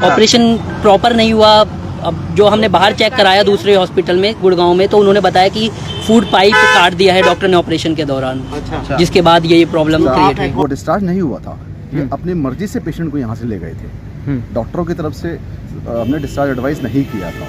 Operation proper नहीं हुआ। अब जो हमने बाहर चेक कराया दूसरे हॉस्पिटल में गुड़गांव में, तो उन्होंने बताया कि फूड पाइप काट दिया है डॉक्टर ने ऑपरेशन के दौरारान। अच्छा। जिसके बाद ये प्रॉब्लम क्रिएट हुई। वो डिस्चार्ज नहीं हुआ था, ये अपनी मर्जी से पेशेंट को यहाँ से ले गए थे। डॉक्टरों की तरफ से हमने डिस्चार्ज एडवाइस नहीं किया था।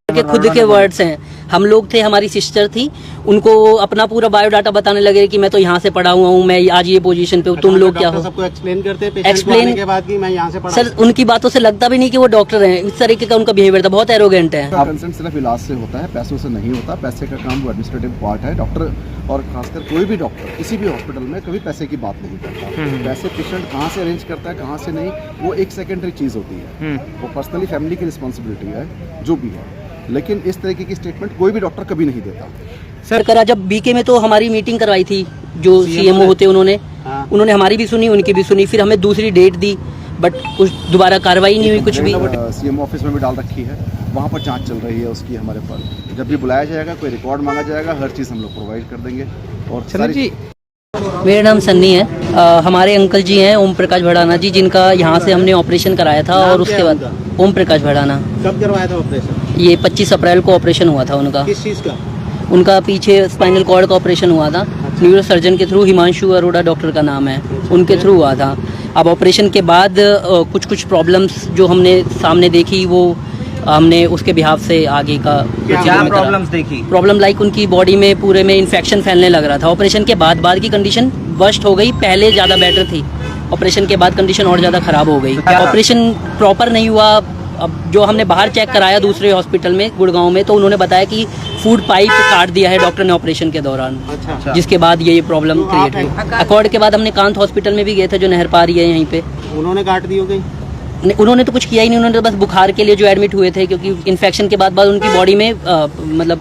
के खुद के वर्ड्स हैं, हम लोग थे, हमारी सिस्टर थी, उनको अपना पूरा बायोडाटा बताने लगे कि मैं तो यहाँ से पढ़ा हुआ हूँ, मैं आज ये पोजीशन पे हूँ, तुम लोग क्या हो। सबको एक्सप्लेन करते हैं एक्सप्लेन के बाद कि मैं यहाँ से पढ़ा। सर उनकी बातों से लगता भी नहीं कि वो डॉक्टर हैं, इस तरीके का उनका बिहेवियर था, बहुत एरोगेंट है। कंसर्न सिर्फ इलाज से होता है, पैसों से नहीं होता। पैसे का काम वो एडमिनिस्ट्रेटिव पार्ट है। डॉक्टर और खासकर कोई भी डॉक्टर किसी भी हॉस्पिटल में कभी पैसे की बात नहीं करता। पैसे पेशेंट कहाँ से अरेंज करता है, कहाँ से नहीं, वो एक सेकेंडरी चीज़ होती है। वो पर्सनली फैमिली की रिस्पॉन्सिबिलिटी है जो भी है, लेकिन इस तरीके की स्टेटमेंट कोई भी डॉक्टर कभी नहीं देता। सर करा जब बीके में तो हमारी मीटिंग करवाई थी, जो सीएमओ होते उन्होंने हमारी भी सुनी, उनकी भी सुनी, फिर हमें दूसरी डेट दी, बट कुछ दोबारा कार्रवाई नहीं हुई कुछ भी। सीएमओ ऑफिस में भी डाल रखी है, वहाँ पर जांच चल रही है उसकी हमारे पर। जब भी बुलाया जाएगा, कोई रिकॉर्ड मांगा जाएगा, हर चीज़ हम लोग प्रोवाइड कर देंगे। और जी मेरा नाम सन्नी है। हमारे अंकल जी हैं ओम प्रकाश भड़ाना जी, जिनका यहाँ से हमने ऑपरेशन कराया था। और उसके बाद ओम प्रकाश भड़ाना। कब करवाया था ऑपरेशन? ये 25 अप्रैल को ऑपरेशन हुआ था उनका। किस चीज़ का? उनका पीछे स्पाइनल कॉर्ड का ऑपरेशन हुआ था। न्यूरो सर्जन के थ्रू, हिमांशु अरोड़ा डॉक्टर का नाम है, उनके थ्रू हुआ था। अब ऑपरेशन के बाद कुछ प्रॉब्लम्स जो हमने सामने देखी, वो हमने उसके बिहाफ से आगे का क्या प्रॉब्लम्स देखी? प्रॉब्लम लाइक उनकी बॉडी में पूरे में इन्फेक्शन फैलने लग रहा था। ऑपरेशन के बाद की कंडीशन वर्स्ट हो गई, पहले ज़्यादा बेटर थी, ऑपरेशन के बाद कंडीशन और ज़्यादा ख़राब हो गई। ऑपरेशन प्रॉपर नहीं हुआ। अब जो हमने बाहर चेक कराया दूसरे हॉस्पिटल में गुड़गांव में, तो उन्होंने बताया कि फूड पाइप काट दिया है डॉक्टर ने ऑपरेशन के दौरान। अच्छा। जिसके बाद ये प्रॉब्लम क्रिएट हुई। अकॉर्ड के बाद हमने कांत हॉस्पिटल में भी गए थे, जो नहर पारी है यहीं पे। उन्होंने काट दी हो गई? उन्होंने तो कुछ किया ही नहीं, उन्होंने तो बस बुखार के लिए जो एडमिट हुए थे, क्योंकि इन्फेक्शन के बाद उनकी बॉडी में मतलब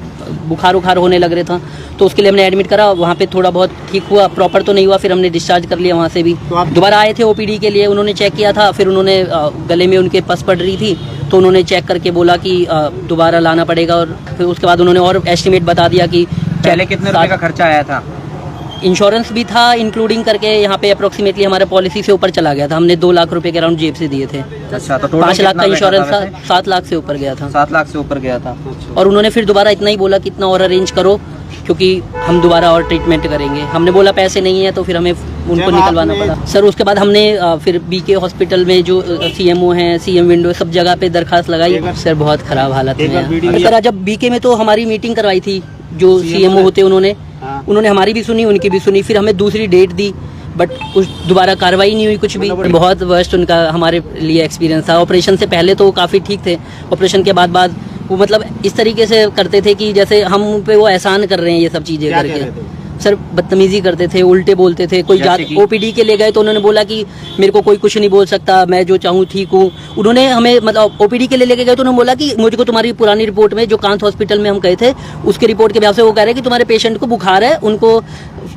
बुखार होने लग रहा था, तो उसके लिए हमने एडमिट करा। वहाँ पे थोड़ा बहुत ठीक हुआ, प्रॉपर तो नहीं हुआ, फिर हमने डिस्चार्ज कर लिया वहाँ से भी। दोबारा आए थे ओपीडी के लिए, उन्होंने चेक किया था, फिर उन्होंने गले में उनके पस पड़ रही थी, तो उन्होंने चेक करके बोला कि दोबारा लाना पड़ेगा। और फिर उसके बाद उन्होंने और एस्टिमेट बता दिया कि पहले कितने रुपए का खर्चा आया था। इंश्योरेंस भी था इंक्लूडिंग करके, यहाँ पे अप्रोक्सीमेटली हमारे पॉलिसी से ऊपर चला गया था। हमने 2 लाख रुपए के अराउंड जेब से दिए थे। अच्छा, तो 5 लाख का इंश्योरेंस था, 7 लाख से ऊपर गया था। 7 लाख से ऊपर गया था। और उन्होंने फिर दोबारा इतना ही बोला कि इतना और अरेंज करो, क्योंकि हम दोबारा और ट्रीटमेंट करेंगे। हमने बोला पैसे नहीं है, तो फिर हमें उनको निकलवाना पड़ा। सर उसके बाद हमने फिर बीके हॉस्पिटल में जो सीएमओ हैं, सीएम विंडो, सब जगह पे दरखास्त लगाई। सर बहुत खराब हालत में। सर जब बीके में तो हमारी मीटिंग करवाई थी, जो सीएमओ होते उन्होंने हमारी भी सुनी, उनकी भी सुनी, फिर हमें दूसरी डेट दी, बट कुछ दोबारा कार्रवाई नहीं हुई कुछ भी। बहुत वर्स्ट उनका हमारे लिए एक्सपीरियंस था। ऑपरेशन से पहले तो काफ़ी ठीक थे, ऑपरेशन के बाद वो मतलब इस तरीके से करते थे कि जैसे हम पे वो एहसान कर रहे हैं ये सब चीज़ें करके। सर बदतमीजी करते थे, उल्टे बोलते थे। कोई ओपीडी के ले गए तो उन्होंने बोला कि मेरे को कोई कुछ नहीं बोल सकता, मैं जो चाहूँ ठीक हूँ। उन्होंने हमें मतलब ओपीडी के लिए लेके गए तो उन्होंने बोला कि मुझको तुम्हारी पुरानी रिपोर्ट में, जो कांत हॉस्पिटल में हम गए थे, उसके रिपोर्ट के बिहाफ से वो कह रहे हैं कि तुम्हारे पेशेंट को बुखार है, उनको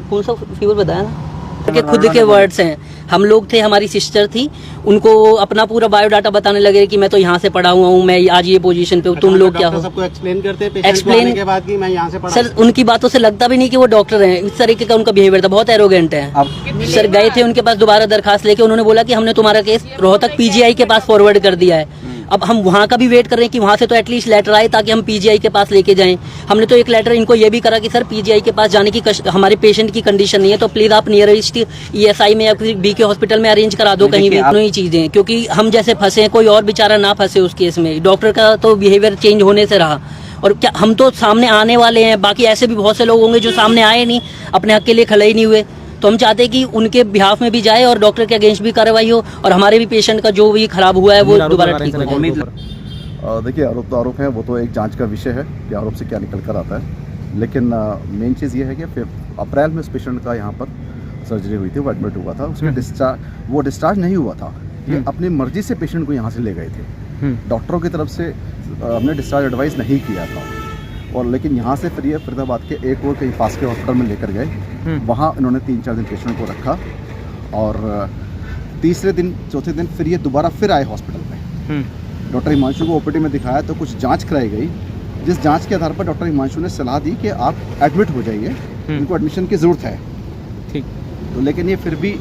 कौन सा फीवर बताया ना, के खुद के वर्ड्स हैं। हम लोग थे, हमारी सिस्टर थी, उनको अपना पूरा बायोडाटा बताने लगे कि मैं तो यहाँ से पढ़ा हुआ हूँ, मैं आज ये पोजीशन पे हूँ, तुम लोग क्या हो। सबको एक्सप्लेन करते हैं एक्सप्लेन के बाद कि मैं यहाँ से पढ़ा। सर उनकी बातों से लगता भी नहीं कि वो डॉक्टर हैं, इस तरीके का उनका बिहेवियर था, बहुत एरोगेंट है। सर गए थे उनके पास दोबारा दरखास्त लेके, उन्होंने बोला कि हमने तुम्हारा केस रोहतक पीजीआई के पास फॉरवर्ड कर दिया है। अब हम वहाँ का भी वेट कर रहे हैं कि वहाँ से तो एटलीस्ट लेटर आए ताकि हम पीजीआई के पास लेके जाएं। हमने तो एक लेटर इनको ये भी करा कि सर पीजीआई के पास जाने की हमारे पेशेंट की कंडीशन नहीं है, तो प्लीज आप नियरेस्ट ईएसआई में या किसी बीके हॉस्पिटल में अरेंज करा दो कहीं भी। दोनों ही चीजें, क्योंकि हम जैसे फंसे हैं, कोई और बेचारा ना फंसे उस केस में। डॉक्टर का तो बिहेवियर चेंज होने से रहा, और क्या हम तो सामने आने वाले हैं, बाकी ऐसे भी बहुत से लोग होंगे जो सामने आए नहीं, अपने हक के लिए खड़े ही नहीं हुए। तो हम चाहते हैं कि उनके बिहाफ में भी जाए और डॉक्टर के अगेंस्ट भी कार्रवाई हो, और हमारे भी पेशेंट का जो भी खराब हुआ है वो दोबारा ठीक हो जाए। देखिए, आरोप तो आरोप है, वो तो एक जांच का विषय है कि आरोप से क्या निकल कर आता है। लेकिन मेन चीज़ ये है कि फिर अप्रैल में उस पेशेंट का यहाँ पर सर्जरी हुई थी, वो एडमिट हुआ था। उसका वो डिस्चार्ज नहीं हुआ था, ये अपनी मर्जी से पेशेंट को यहाँ से ले गए थे। डॉक्टरों की तरफ से हमने डिस्चार्ज एडवाइस नहीं किया था। और लेकिन यहाँ से फिर ये फरीदाबाद के एक और कहीं पास के हॉस्पिटल में लेकर गए, वहाँ इन्होंने 3-4 दिन पेशेंट को रखा, और तीसरे दिन चौथे दिन फिर ये दोबारा फिर आए हॉस्पिटल में। डॉक्टर हिमांशु को ओपीडी में दिखाया तो कुछ जांच कराई गई, जिस जांच के आधार पर डॉक्टर हिमांशु ने सलाह दी कि आप एडमिट हो जाइए, इनको एडमिशन की ज़रूरत है। ठीक। तो लेकिन ये फिर भी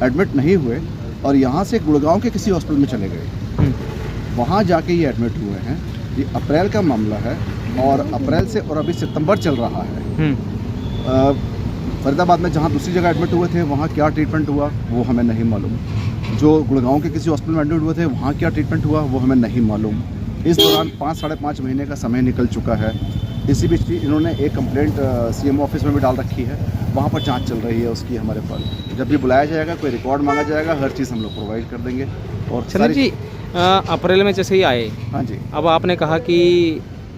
एडमिट नहीं हुए और यहाँ से गुड़गांव के किसी हॉस्पिटल में चले गए। वहाँ जाके ये एडमिट हुए हैं। ये अप्रैल का मामला है और अप्रैल से और अभी सितंबर चल रहा है। फरीदाबाद में जहाँ दूसरी जगह एडमिट हुए थे वहाँ क्या ट्रीटमेंट हुआ वो हमें नहीं मालूम। जो गुड़गांव के किसी हॉस्पिटल में एडमिट हुए थे वहाँ क्या ट्रीटमेंट हुआ वो हमें नहीं मालूम। इस दौरान 5-5.5 महीने का समय निकल चुका है। इसी बीच इन्होंने एक कंप्लेंट सीएमओ ऑफिस में भी डाल रखी है, वहाँ पर जांच चल रही है उसकी हमारे पास। जब भी बुलाया जाएगा, कोई रिकॉर्ड मांगा जाएगा, हर चीज़ हम लोग प्रोवाइड कर देंगे। और संदीप जी, अप्रैल में जैसे ही आए, हाँ जी, अब आपने कहा कि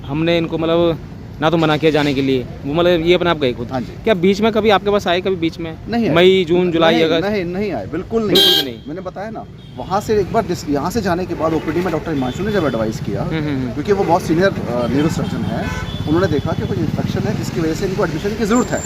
हमने इनको मतलब ना तो मना किया जाने के लिए, वो मतलब ये अपने आप गए खुद। हाँ जी। क्या बीच में कभी आपके पास आए, कभी बीच में नहीं आए। मई, जून, जुलाई, अगस्त? नहीं आए, बिल्कुल नहीं। बिल्कुल भी नहीं। मैंने बताया ना, वहाँ से एक बार यहाँ से जाने के बाद ओपीडी में डॉक्टर हिमांशु ने जब एडवाइस किया, क्योंकि वो बहुत सीनियर न्यूरो सर्जन है, उन्होंने देखा कि कुछ इन्फेक्शन है जिसकी वजह से इनको एडमिशन की ज़रूरत है।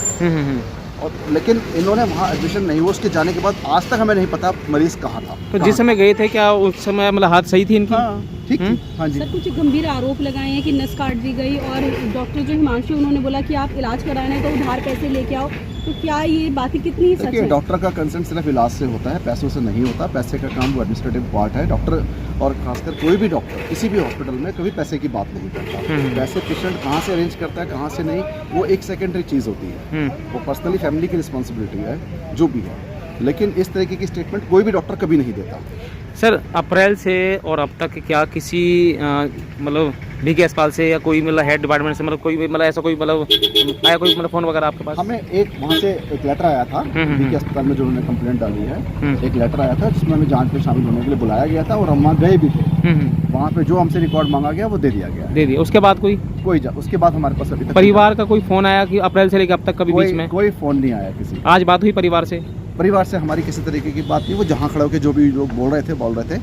और लेकिन इन्होंने वहाँ एडमिशन नहीं हुआ। उसके जाने के बाद आज तक हमें नहीं पता मरीज़ कहाँ था। तो जिस समय गए थे क्या उस समय मतलब हाथ सही थी इनकी? हाँ, ठीक थी। हाँ जी। सर, कुछ गंभीर आरोप लगाए हैं कि नस काट दी गई और डॉक्टर जो हिमांशु उन्होंने बोला कि आप इलाज कराना है तो उधार पैसे लेके आओ, तो क्या ये बातें कितनी सच देखिए, है? डॉक्टर का कंसर्न सिर्फ इलाज से होता है, पैसों से नहीं होता। पैसे का काम वो एडमिनिस्ट्रेटिव पार्ट है। डॉक्टर और खासकर कोई भी डॉक्टर किसी भी हॉस्पिटल में कभी पैसे की बात नहीं करता। पैसे पेशेंट कहाँ से अरेंज करता है, कहाँ से नहीं, वो एक सेकेंडरी चीज़ होती है। वो पर्सनली फैमिली की रिस्पॉन्सिबिलिटी है, जो भी है। लेकिन इस तरीके की स्टेटमेंट कोई भी डॉक्टर कभी नहीं देता। सर, अप्रैल से और अब तक क्या किसी मतलब बीके अस्पताल से या कोई मतलब हेड डिपार्टमेंट से मतलब कोई भी मतलब ऐसा कोई मतलब आया कोई मतलब फ़ोन वगैरह आपके पास? हमें एक वहाँ से एक लेटर आया था बीके अस्पताल में, जो उन्होंने कंप्लेंट डाली है। एक लेटर आया था जिसमें हमें जांच में शामिल होने के लिए बुलाया गया था और हम वहाँ गए भी थे। वहाँ पे जो हमसे रिकॉर्ड मांगा गया वो दे दिया गया। दे दिया। उसके बाद उसके बाद हमारे पास अभी तक परिवार का कोई फ़ोन आया कि अप्रैल से लेकर अब तक कभी बीच में? कोई फ़ोन नहीं आया किसी। आज बात हुई परिवार से हमारी किसी तरीके की बात नहीं। वो जहाँ खड़े होकर जो भी लोग बोल रहे थे,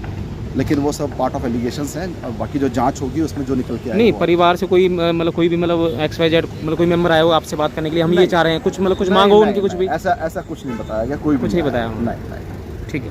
लेकिन वो सब पार्ट ऑफ एलिगेशंस हैं और बाकी जो जांच होगी उसमें जो निकल के आएगा। नहीं, परिवार से कोई मतलब कोई भी मतलब XYZ मतलब कोई मेंबर आया हो आपसे बात करने के लिए, हम ये चाह रहे हैं कुछ मतलब कुछ मांगो उनकी, कुछ भी ऐसा कुछ नहीं बताया गया, कोई कुछ नहीं बताया? नहीं। ठीक है।